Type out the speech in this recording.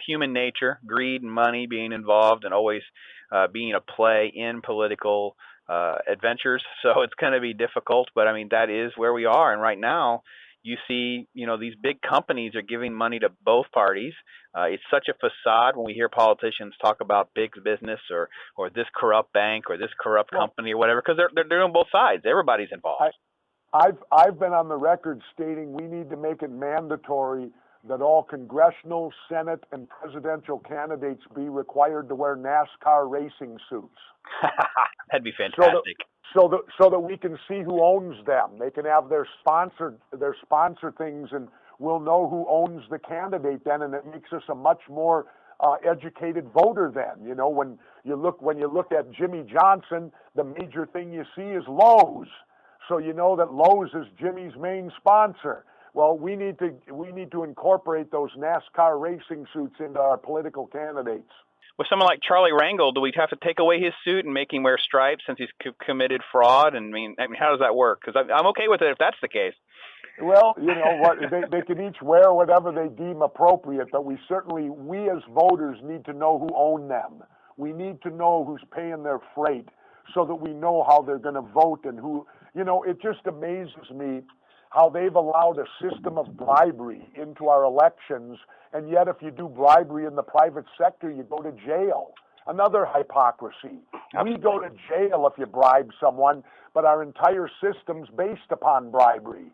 human nature, greed and money being involved, and always being a play in political adventures. So it's going to be difficult, but I mean that is where we are. And right now, you see, these big companies are giving money to both parties. It's such a facade when we hear politicians talk about big business or this corrupt bank or this corrupt company or whatever, because they're doing both sides. Everybody's involved. I've been on the record stating we need to make it mandatory that all congressional, Senate, and presidential candidates be required to wear NASCAR racing suits. That'd be fantastic. So that we can see who owns them. They can have their sponsor things, and we'll know who owns the candidate then, and it makes us a much more educated voter then. When you look at Jimmy Johnson, the major thing you see is Lowe's. So you know that Lowe's is Jimmy's main sponsor. Well, we need to incorporate those NASCAR racing suits into our political candidates. With someone like Charlie Rangel, do we have to take away his suit and make him wear stripes since he's committed fraud? And I mean, how does that work? Because I'm okay with it if that's the case. Well, what they can each wear whatever they deem appropriate, but we as voters need to know who own them. We need to know who's paying their freight so that we know how they're going to vote and who. It just amazes me how they've allowed a system of bribery into our elections, and yet if you do bribery in the private sector, you go to jail. Another hypocrisy. We go to jail if you bribe someone, but our entire system's based upon bribery.